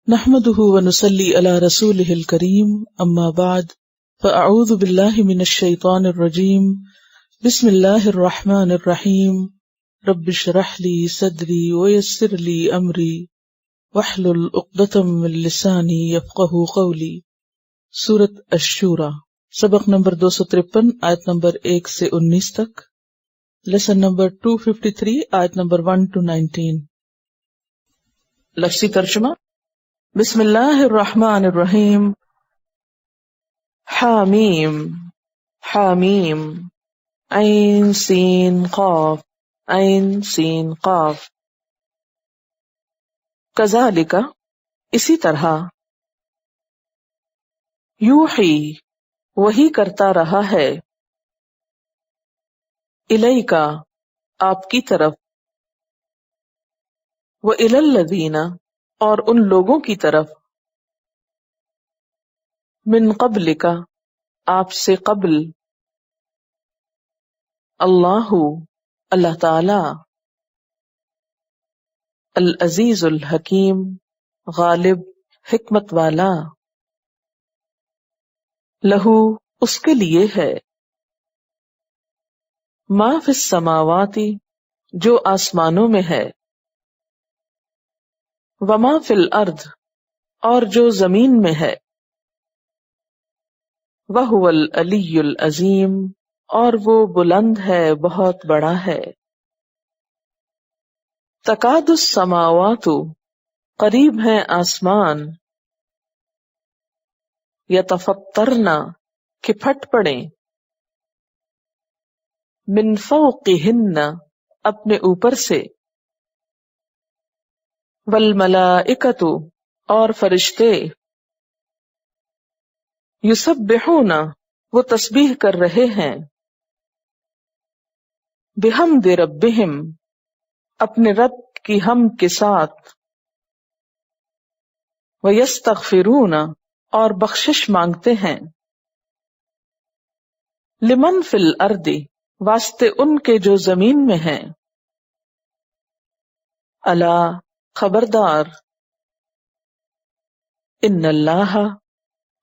نحمده ونصلي على رسوله الكريم اما بعد فاعوذ بالله من الشيطان الرجيم بسم الله الرحمن الرحيم رب اشرح لي صدري ويسر لي امري واحلل عقدة من لساني يفقهوا قولي۔ سورۃ الشورى، سبق نمبر 253، آیت نمبر 1 سے 19 تک، لیسن نمبر 253، آیت نمبر 1 to 19۔ لفظی ترجمہ: بسم اللہ الرحمن الرحیم۔ حامیم حامیم، عین سین قاف، عین سین قاف۔ کذالک، اسی طرح، یوحی، وحی کرتا رہا ہے، الیک، آپ کی طرف، وإلی الذین، اور ان لوگوں کی طرف، من قبلک، آپ سے قبل، اللہ، اللہ تعالی، العزیز الحکیم، غالب حکمت والا، لہو، اس کے لیے ہے، ما فی السماوات، جو آسمانوں میں ہے، وما فی الارض، اور جو زمین میں ہے، وہو العلی العظیم، اور وہ بلند ہے، بہت بڑا ہے۔ تکاد السماوات، قریب ہیں آسمان، یتفطرن، کہ پھٹ پڑیں، من فوقہن، اپنے اوپر سے، والملائکۃ، اور فرشتے، یسبحون، وہ تسبیح کر رہے ہیں، بحمد ربہم، اپنے رب کی حمد کے ساتھ، ویستغفرون، اور بخشش مانگتے ہیں، لمن فی الارض، واسطے ان کے جو زمین میں ہیں، الا، خبردار، ان اللہ،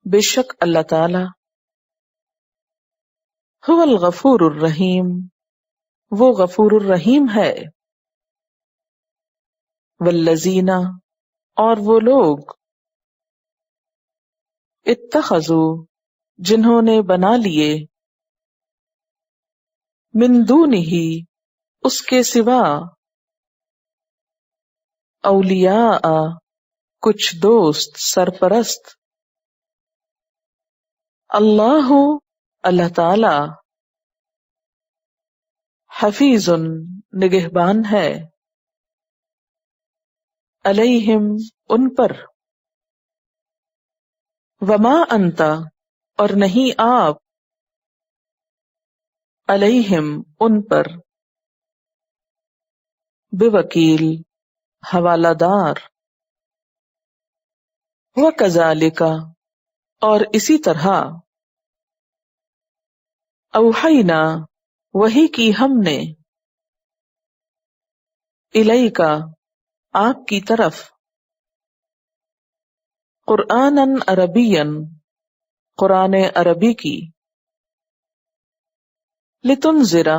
بے شک اللہ تعالی، هو الغفور الرحیم، وہ غفور الرحیم ہے، والذین، اور وہ لوگ، اتخذوا، جنہوں نے بنا لیے، من دونہ، اس کے سوا، اولیاء، کچھ دوست، سرپرست، اللہ، اللہ تعالی، حفیظ، نگہبان ہے، علیہم، ان پر، وما انت، اور نہیں آپ، علیہم، ان پر، بوکیل، حوالہ دار، وکذالک، اور اسی طرح، اوحینا، وحی کی ہم نے، الیک، آپ کی طرف، قرآنا عربیا، قرآن عربی کی، لتنذر،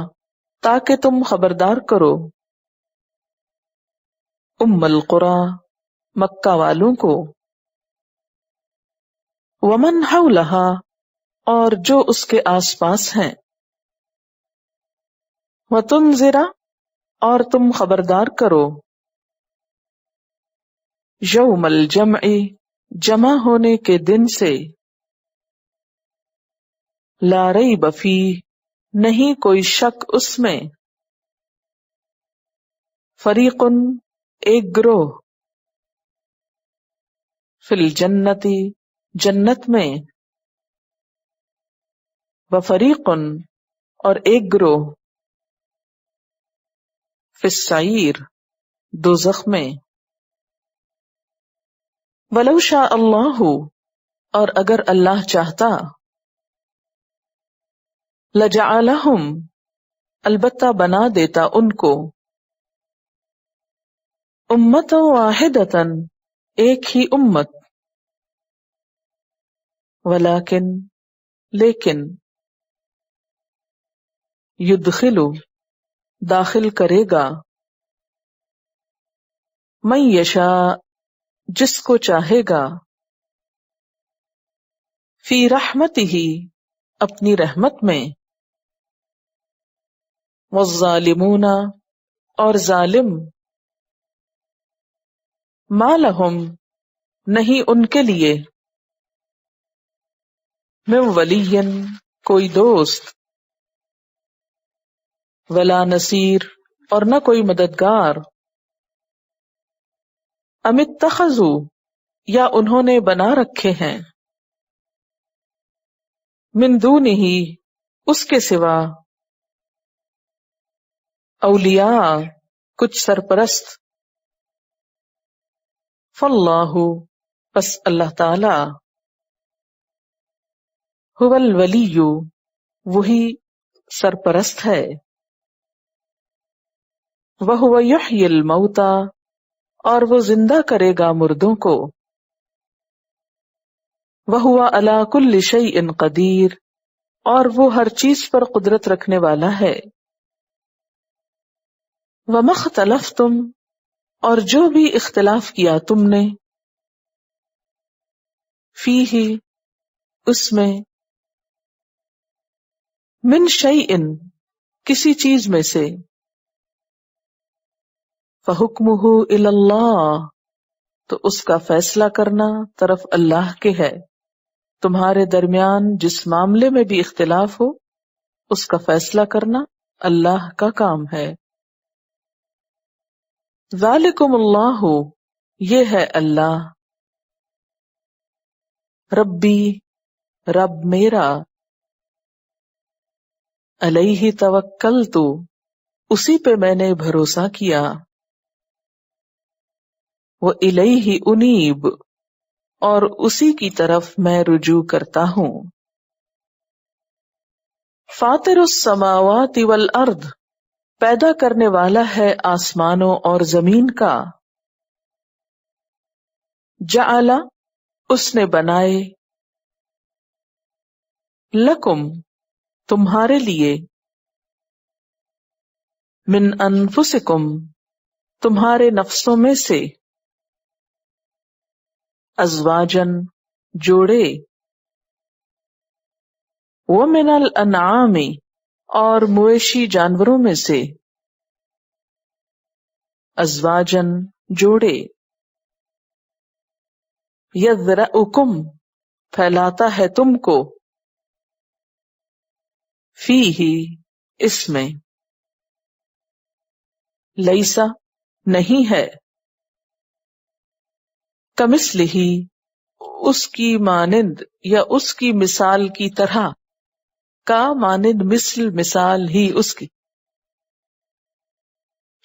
تاکہ تم خبردار کرو، ام القری، مکہ والوں کو، ومن حولہا، اور جو اس کے آس پاس ہیں، وتنذر، اور تم خبردار کرو، یوم الجمع، جمع ہونے کے دن سے، لا ریب فیہ، نہیں کوئی شک اس میں، فریق، ایک گروہ، فی الجنت، جنت میں، وفریق، اور ایک گروہ، فی السعیر، دوزخ میں، ولو شاء اللہ، اور اگر اللہ چاہتا، لجعلہم، البتہ بنا دیتا ان کو، امۃ واحدۃ، ایک ہی امت، ولیکن لیکن، یدخل داخل کرے گا، من یشاء جس کو چاہے گا، فی رحمتہ اپنی رحمت میں، والظالمون اور ظالم، ما لہم نہیں ان کے لیے، من ولی کوئی دوست، ولا نصیر اور نہ کوئی مددگار، ام اتخذوا یا انہوں نے بنا رکھے ہیں، من دونہ اس کے سوا، اولیاء کچھ سرپرست، فاللہ پس اللہ تعالی، هو الولی وہی سرپرست ہے، وہو یحیی الموتى اور وہ زندہ کرے گا مردوں کو، وہو علی کل شیء قدیر اور وہ ہر چیز پر قدرت رکھنے والا ہے، وما اختلفتم اور جو بھی اختلاف کیا تم نے، فیہ اس میں، من شیء کسی چیز میں سے، فحکمہ الی اللہ تو اس کا فیصلہ کرنا طرف اللہ کے ہے، تمہارے درمیان جس معاملے میں بھی اختلاف ہو اس کا فیصلہ کرنا اللہ کا کام ہے، ذالکم اللہ یہ ہے اللہ، ربی رب میرا، علیہ توکلت اسی پہ میں نے بھروسہ کیا، وإلیہ انیب اور اسی کی طرف میں رجوع کرتا ہوں، فاطر السماوات والارض پیدا کرنے والا ہے آسمانوں اور زمین کا، جعل اس نے بنائے، لکم تمہارے لیے، من انفسکم تمہارے نفسوں میں سے، ازواجن جوڑے، ومن الانعام اور مویشی جانوروں میں سے، ازواجن جوڑے، یذرأکم پھیلاتا ہے تم کو، فیہ اس میں، لیسا نہیں ہے، کمثلہ اس کی مانند یا اس کی مثال کی طرح، کا مانند مثل مثال ہی اس کی،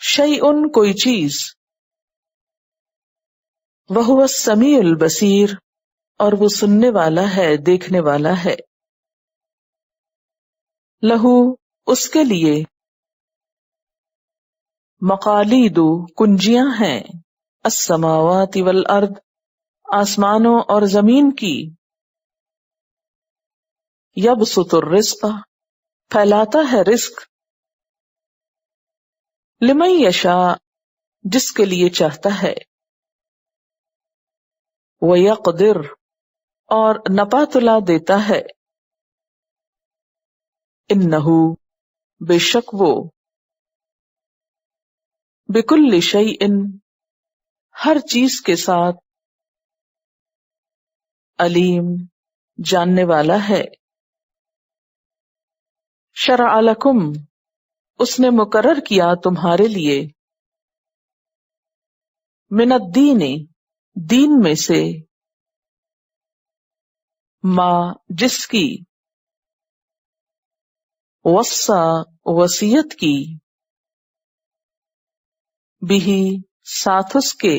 شیء کوئی چیز، وہو السمیع البصیر اور وہ سننے والا ہے دیکھنے والا ہے، لہو اس کے لیے، مقالید کنجیاں ہیں، السماوات والارض آسمانوں اور زمین کی، یبسط الرزق پھیلاتا ہے رزق، لمن یشاء جس کے لیے چاہتا ہے، ویقدر اور نپا تلا دیتا ہے، انہ بے شک وہ، بکل شیء ہر چیز کے ساتھ، علیم جاننے والا ہے، شرع لکم اس نے مقرر کیا تمہارے لیے، من الدین دین میں سے، ما جس کی، وصا وصیت کی، بھی ساتھ اس کے،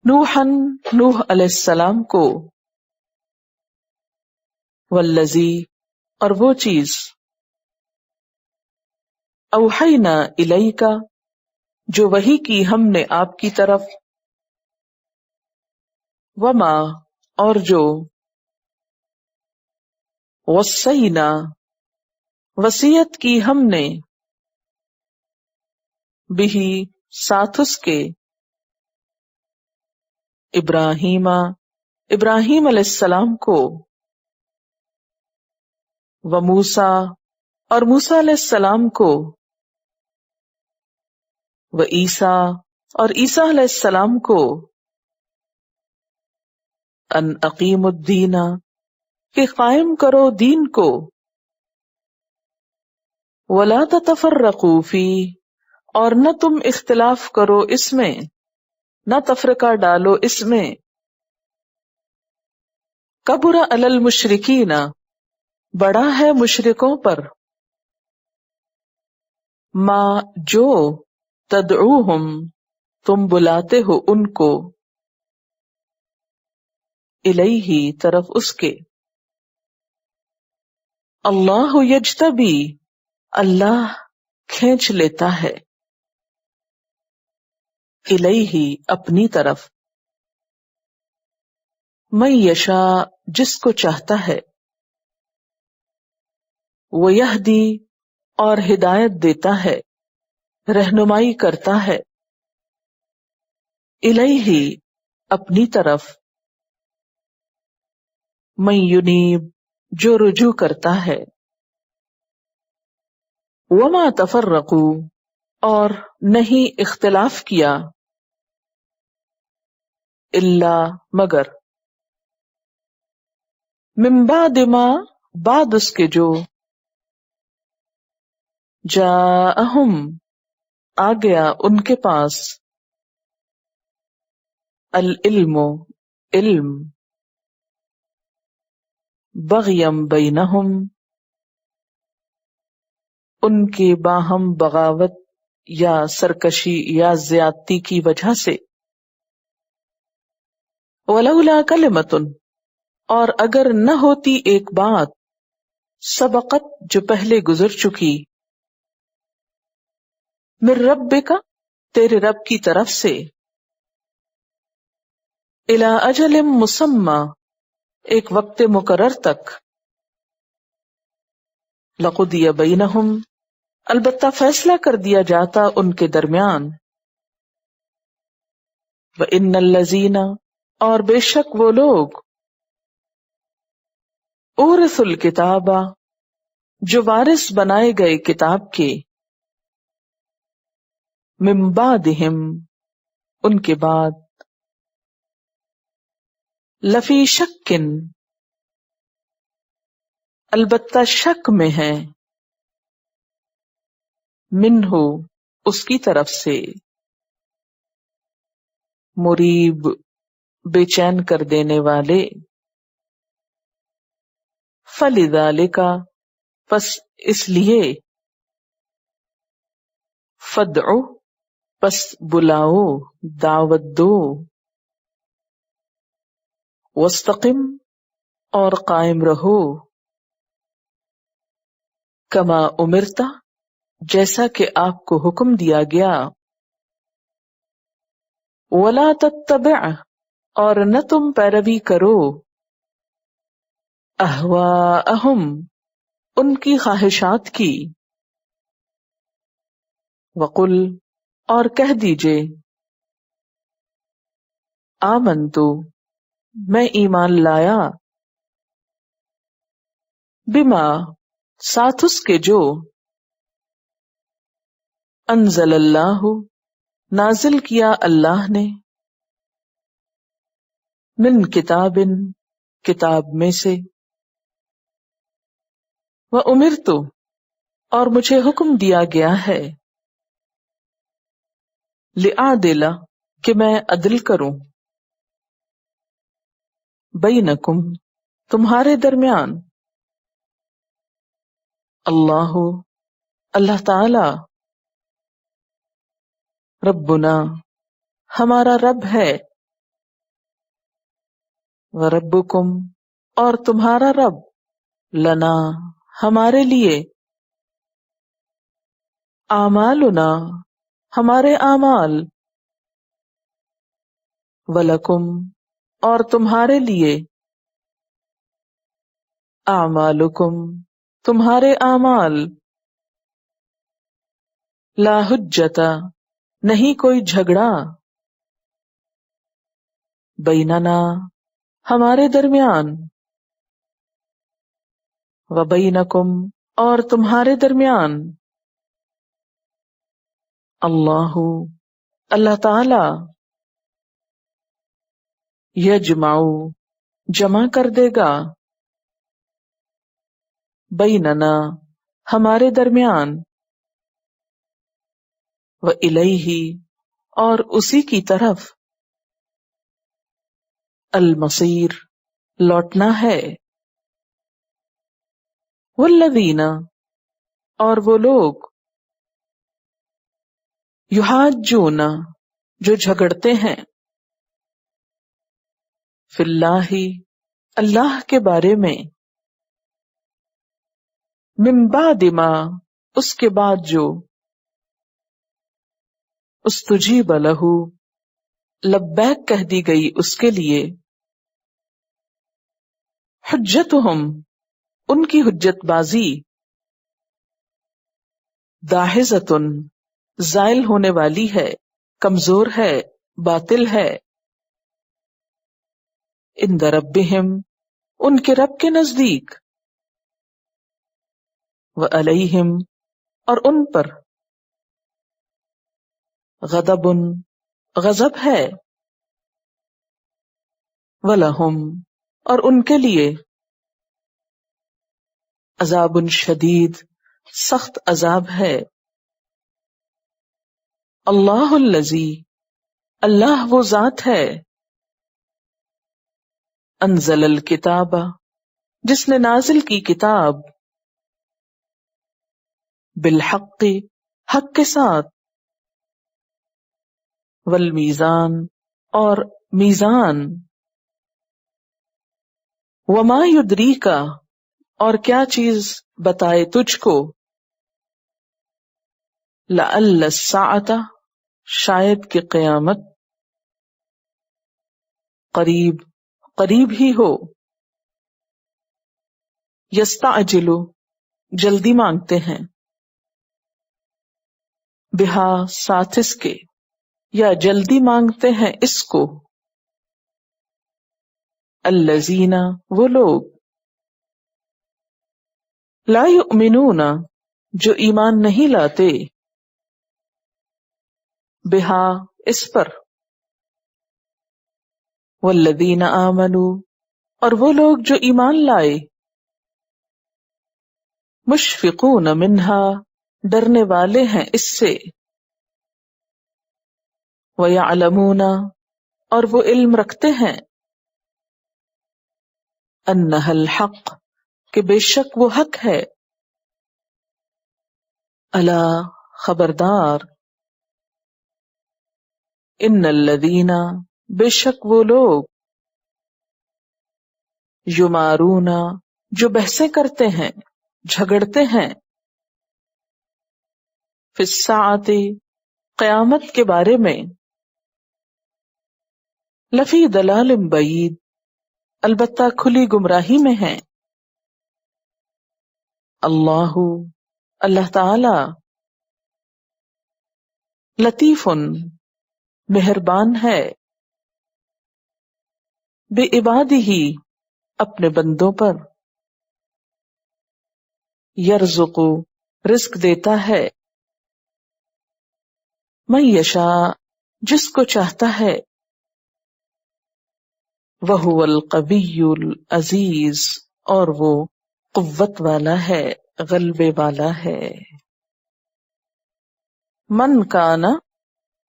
نوحً نوح علیہ السلام کو، والذی اور وہ چیز، اوحینا الیک جو وحی کی ہم نے آپ کی طرف، وما اور جو، وصینا وصیت کی ہم نے، بہی ساتھ اس کے، ابراہیم ابراہیم علیہ السلام کو، وموسیٰ اور موسیٰ علیہ السلام کو، وعیسیٰ اور عیسیٰ علیہ السلام کو، ان اقیم الدین کہ قائم کرو دین کو، ولا تتفرقوا فیہ اور نہ تم اختلاف کرو اس میں، نہ تفرقہ ڈالو اس میں، کبر علی المشرکین بڑا ہے مشرکوں پر، ما جو تدعوہم تم بلاتے ہو ان کو، الیہ طرف اس کے، اللہ یجتبی اللہ کھینچ لیتا ہے، الیہ اپنی طرف، من یشاء جس کو چاہتا ہے، ویہدی اور ہدایت دیتا ہے، رہنمائی کرتا ہے، الیہ اپنی طرف، من ینیب جو رجوع کرتا ہے، وما تفرقوا اور نہیں اختلاف کیا، الا مگر، من بعد ما بعد اس کے جو، جاءہم آ گیا ان کے پاس، العلم علم، بغیم بینہم ان کی باہم بغاوت یا سرکشی یا زیادتی کی وجہ سے، ولولا کلمۃ اور اگر نہ ہوتی ایک بات، سبقت جو پہلے گزر چکی، من ربک تیرے رب کی طرف سے، الی اجل مسمی ایک وقت مقرر تک، لقضی بینہم البتہ فیصلہ کر دیا جاتا ان کے درمیان، وَإِنَّ الَّذِينَ اور بے شک وہ لوگ، اورثوا الکتاب جو وارث بنائے گئے کتاب کے، من بعدہم ان کے بعد، لفی شک البتہ شک میں ہے، منہ اس کی طرف سے، مریب بے چین کر دینے والے، فلذالک پس اس لیے، فادع پس بلاؤ دعوت دو، واستقم اور قائم رہو، کما امرتا جیسا کہ آپ کو حکم دیا گیا، ولا تتبع اور نہ تم پیروی کرو، اہواءہم ان کی خواہشات کی، وقل اور کہہ دیجئے، آمنتو میں ایمان لایا، بما ساتھ اس کے جو، انزل اللہ نازل کیا اللہ نے، من کتاب کتاب میں سے، وَأُمِرْتُ اور مجھے حکم دیا گیا ہے، لِأَعْدِلَ کہ میں عدل کروں، بینکم تمہارے درمیان، اللہ تعالی، ربنا ہمارا رب ہے، وربکم اور تمہارا رب، لنا ہمارے لیے، اعمالنا ہمارے اعمال، ولکم اور تمہارے لیے، اعمالکم تمہارے اعمال، لا حجت نہیں کوئی جھگڑا، بیننا ہمارے درمیان، و بینکم اور تمہارے درمیان، اللہ اللہ تعالی، یجمع جمع کر دے گا، بیننا ہمارے درمیان، و الیہ اور اسی کی طرف، المصیر لوٹنا ہے، والذین اور وہ لوگ، یحاجون جو جھگڑتے ہیں، فی اللہ اللہ کے بارے میں، من بعد ما اس کے بعد جو، استجیب لہ لبیک کہہ دی گئی اس کے لیے، حجتہم ان کی حجت بازی، داحضۃ زائل ہونے والی ہے، کمزور ہے، باطل ہے، عند ربہم ان کے رب کے نزدیک، وعلیہم اور ان پر، غضب غضب ہے، ولہم اور ان کے لیے، عذاب شدید سخت عذاب ہے، اللہ الذی اللہ وہ ذات ہے، انزل الکتاب جس نے نازل کی کتاب، بالحق حق کے ساتھ، والمیزان اور میزان، وما یدریک اور کیا چیز بتائے تجھ کو، لعل الساعۃ شاید کہ قیامت، قریب قریب ہی ہو، یستعجل جلدی مانگتے ہیں، بہا ساتھ اس کے، یا جلدی مانگتے ہیں اس کو، الذین وہ لوگ، لا یؤمنون جو ایمان نہیں لاتے، بہا اس پر، والذین آمنوا اور وہ لوگ جو ایمان لائے، مشفقون منہا ڈرنے والے ہیں اس سے، ویعلمون اور وہ علم رکھتے ہیں، انہا الحق کہ بے شک وہ حق ہے، الا خبردار، ان الذین بے شک وہ لوگ، یمارون جو بحثیں کرتے ہیں جھگڑتے ہیں، فی الساعۃ قیامت کے بارے میں، لفی ضلال بعید البتہ کھلی گمراہی میں ہیں، اللہ اللہ تعالی، لطیف مہربان ہے، بعبادہ اپنے بندوں پر، یرزق رزق دیتا ہے، من یشاء جس کو چاہتا ہے، وہو القوی العزیز اور وہ قوت والا ہے، غلبے والا ہے، من کانا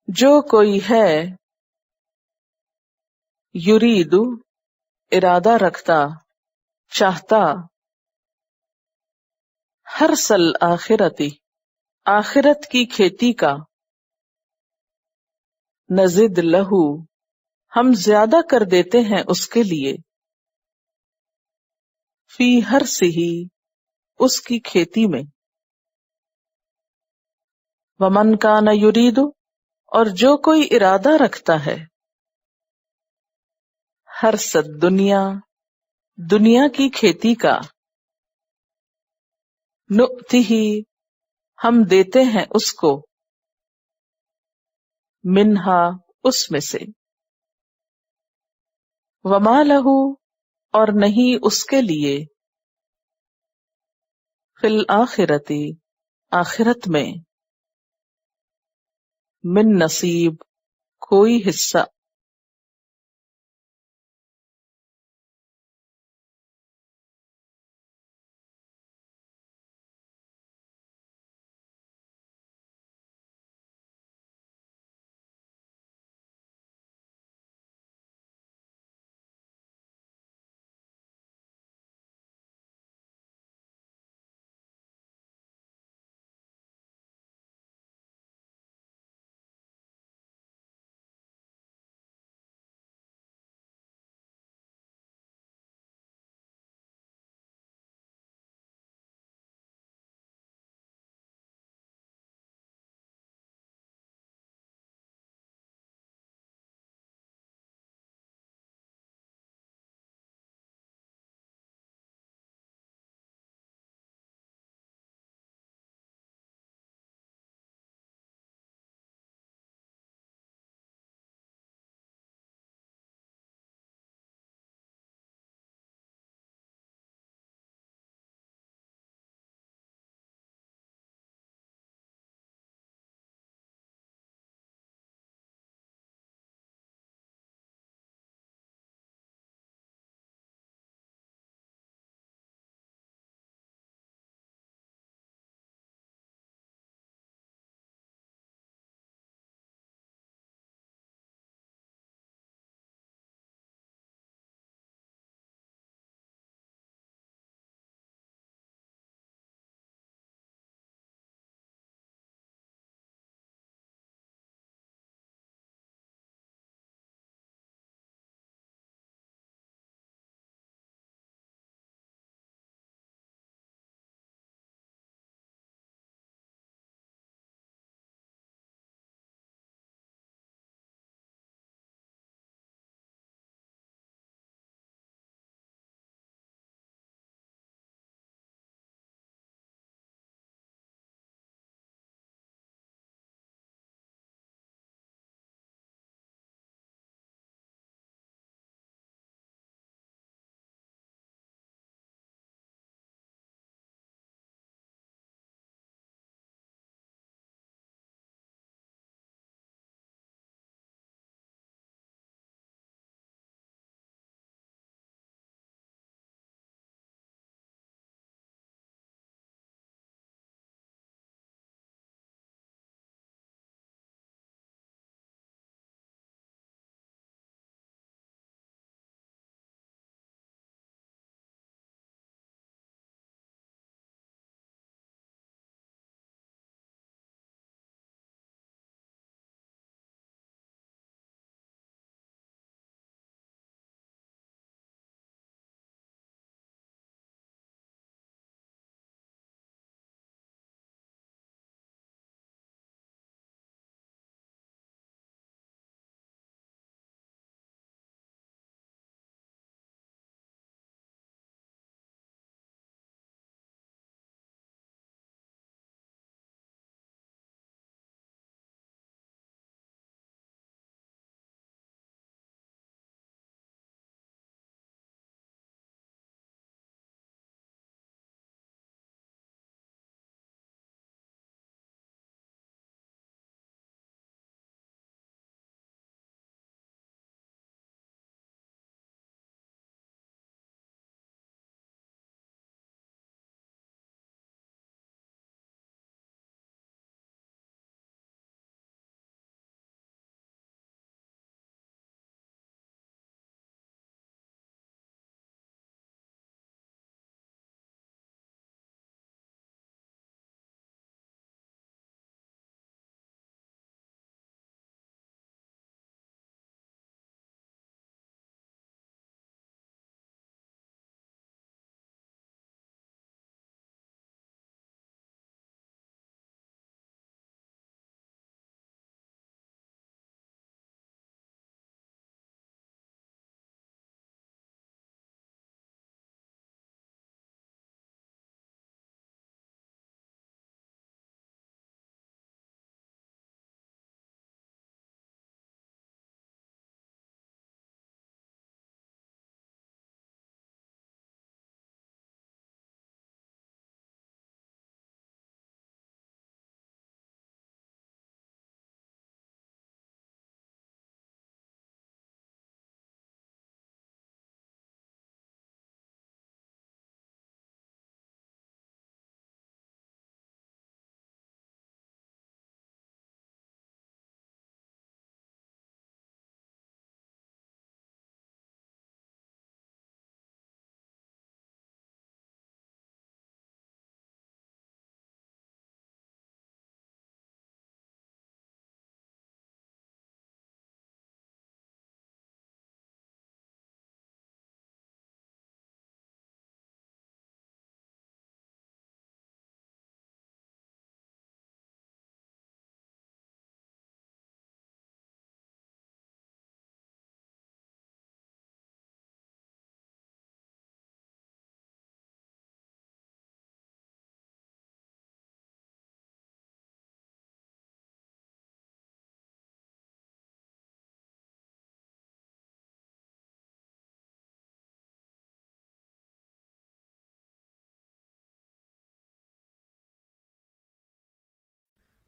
جو کوئی ہے، یرید ارادہ رکھتا چاہتا، حرث الآخرتی آخرت کی کھیتی کا، نزد لہو ہم زیادہ کر دیتے ہیں اس کے لیے، فی حرثہ اس کی کھیتی میں، ومن کان یرید اور جو کوئی ارادہ رکھتا ہے، حرث الدنیا دنیا کی کھیتی کا، نؤتہ ہم دیتے ہیں اس کو، منہا اس میں سے، وما لہ اور نہیں اس کے لیے، فی الآخرۃ آخرت میں، من نصیب کوئی حصہ۔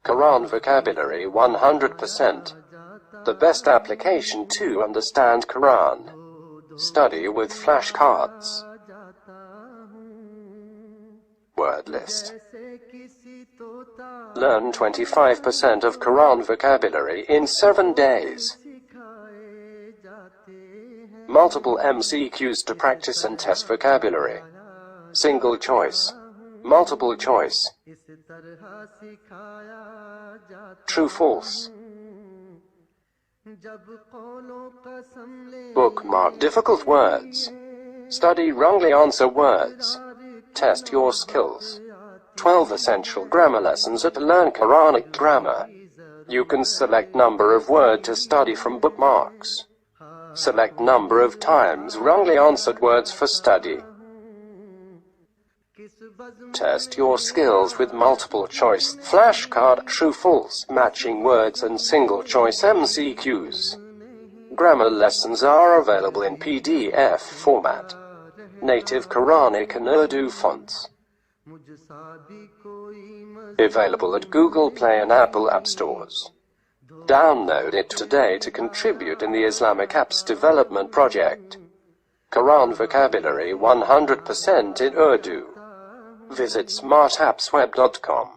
Quran vocabulary 100%. The best application to understand Quran. Study with flashcards. Word list. Learn 25% of Quran vocabulary in 7 days. Multiple MCQs to practice and test vocabulary. Single choice. Multiple choice. True, false. Bookmark difficult words. Study wrongly answer words. Test your skills. 12 essential grammar lessons at Learn Quranic Grammar. You can select number of word to study from bookmarks. Select number of times wrongly answered words for study. Test your skills with multiple choice, flashcard, true, false, matching words and single choice MCQs. Grammar lessons are available in PDF format. Native Quranic and Urdu fonts. Available at Google Play and Apple App Stores. Download it today to contribute in the Islamic Apps Development Project. Quran vocabulary 100% in Urdu. Visit smartappsweb.com.